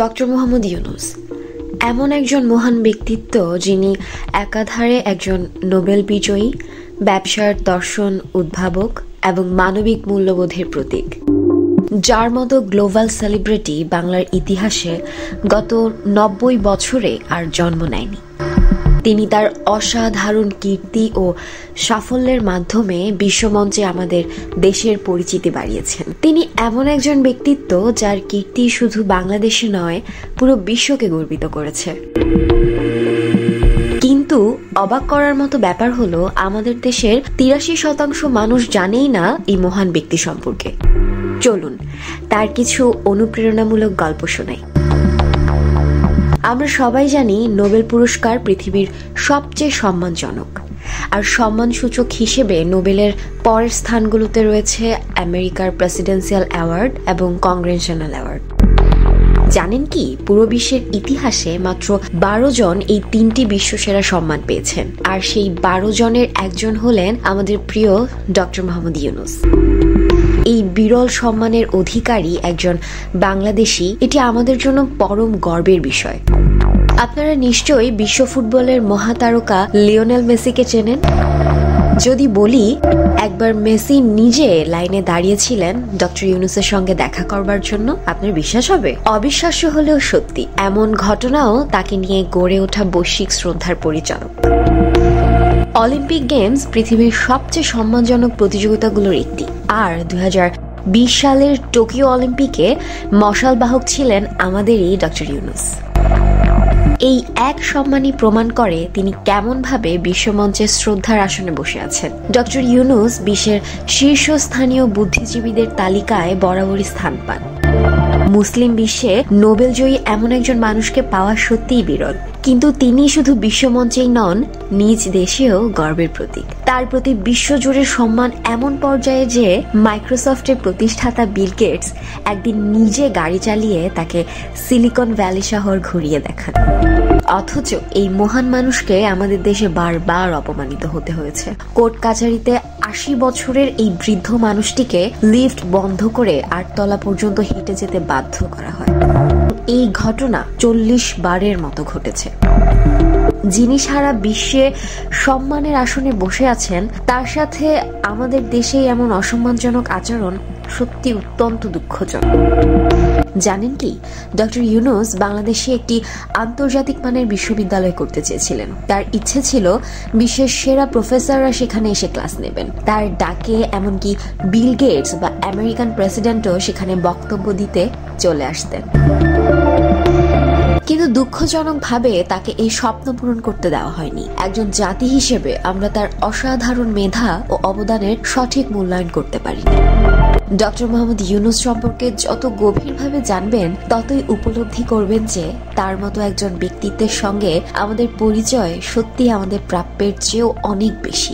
Doctor Mohammad Yunus এমন একজন মহান ব্যক্তিত্ব যিনি একাধারে একজন নোবেল বিজয়ী, ব্যবসার দর্শন উদ্ভাবক এবং মানবিক মূল্যবোধের প্রতীক, যার মতো গ্লোবাল সেলিব্রিটি বাংলার ইতিহাসে গত ৯০ বছরে আর জন্ম নেয়নি। তিনি তার অসাধারণ কীর্তি ও সাফল্যের মাধ্যমে বিশ্বমঞ্চে আমাদের দেশের পরিচিতি বাড়িয়েছেন। তিনি এমন একজন ব্যক্তিত্ব যার কীর্তি শুধু বাংলাদেশে নয়, পুরো বিশ্বকে গর্বিত করেছে। কিন্তু অবাক করার মতো ব্যাপার হলো, আমাদের দেশের ৮৩% মানুষ জানেই না এই মহান ব্যক্তি সম্পর্কে। চলুন তার কিছু অনুপ্রেরণামূলক গল্প শোনাই। আমরা সবাই জানি নোবেল পুরস্কার পৃথিবীর সবচেয়ে সম্মানজনক, আর সম্মানসূচক হিসেবে নোবেলের পরের স্থানগুলোতে রয়েছে আমেরিকার প্রেসিডেন্সিয়াল অ্যাওয়ার্ড এবং কংগ্রেশনাল অ্যাওয়ার্ড। জানেন কি, পুরো বিশ্বের ইতিহাসে মাত্র ১২ জন এই ৩টি বিশ্বসেরা সম্মান পেয়েছেন, আর সেই ১২ জনের একজন হলেন আমাদের প্রিয় ডক্টর মোহাম্মদ ইউনূস। এই বিরল সম্মানের অধিকারী একজন বাংলাদেশি, এটি আমাদের জন্য পরম গর্বের বিষয়। আপনারা নিশ্চয়ই বিশ্ব ফুটবলের মহাতারকা লিওনেল মেসিকে চেনেন। যদি বলি একবার মেসি নিজে লাইনে দাঁড়িয়েছিলেন ডক্টর ইউনূসের সঙ্গে দেখা করবার জন্য, আপনার বিশ্বাস হবে? অবিশ্বাস্য হলেও সত্যি। এমন ঘটনাও তাকে নিয়ে গড়ে ওঠা বৈশ্বিক শ্রদ্ধার পরিচালক। অলিম্পিক গেমস পৃথিবীর সবচেয়ে সম্মানজনক প্রতিযোগিতাগুলোর একটি, আর ২০২০ সালের টোকিও অলিম্পিকে মশালবাহক ছিলেন আমাদেরই ডক্টর ইউনূস। এই এক সম্মানই প্রমাণ করে তিনি কেমনভাবে বিশ্বমঞ্চে শ্রদ্ধার আসনে বসে আছেন। ডক্টর ইউনূস বিশ্বের শীর্ষস্থানীয় বুদ্ধিজীবীদের তালিকায় বরাবরই স্থান পান। মুসলিম বিশ্বে নোবেলজয়ী এমন একজন মানুষকে পাওয়া সত্যিই বিরল। কিন্তু তিনি শুধু বিশ্বমঞ্চেই নন, নিজ দেশেও গর্বের প্রতীক। তার প্রতি বিশ্বজুড়ে সম্মান এমন পর্যায়ে যে মাইক্রোসফটের প্রতিষ্ঠাতা বিল গেটস একদিন নিজে গাড়ি চালিয়ে তাকে সিলিকন ভ্যালি শহর ঘুরিয়ে দেখান। অথচ এই মহান মানুষকে আমাদের দেশে বারবার অপমানিত হতে হয়েছে। কোর্ট কাছারিতে ৮০ বছরের এই বৃদ্ধ মানুষটিকে লিফট বন্ধ করে ৮ তলা পর্যন্ত হেঁটে যেতে বাধ্য করা হয়। এই ঘটনা ৪০ বারের মতো ঘটেছে। যিনি সারা বিশ্বে সম্মানের আসনে বসে আছেন, তার সাথে আমাদের দেশে এমন অসম্মানজনক আচরণ সত্যি অত্যন্ত দুঃখজনক। জানেন কি, ডক্টর ইউনূস বাংলাদেশে একটি আন্তর্জাতিক মানের বিশ্ববিদ্যালয় করতে চেয়েছিলেন। তার ইচ্ছে ছিল বিশ্বের সেরা প্রফেসররা সেখানে এসে ক্লাস নেবেন। তার ডাকে এমনকি বিল গেটস বা আমেরিকান প্রেসিডেন্টও সেখানে বক্তব্য দিতে চলে আসতেন। কিন্তু দুঃখজনকভাবে তাকে এই স্বপ্ন পূরণ করতে দেওয়া হয়নি। একজন জাতি হিসেবে আমরা তার অসাধারণ মেধা ও অবদানের সঠিক মূল্যায়ন করতে পারিনি। ডক্টর মোহাম্মদ ইউনূস সম্পর্কে যত গভীরভাবে জানবেন, ততই উপলব্ধি করবেন যে তার মতো একজন ব্যক্তিত্বের সঙ্গে আমাদের পরিচয় সত্যি আমাদের প্রাপ্যের চেয়েও অনেক বেশি।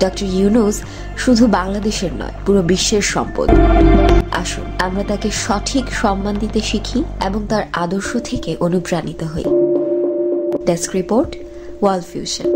ডক্টর ইউনূস শুধু বাংলাদেশের নয়, পুরো বিশ্বের সম্পদ। আসুন আমরা তাকে সঠিক সম্মান দিতে শিখি এবং তার আদর্শ থেকে অনুপ্রাণিত হই। Desk report, world fusion.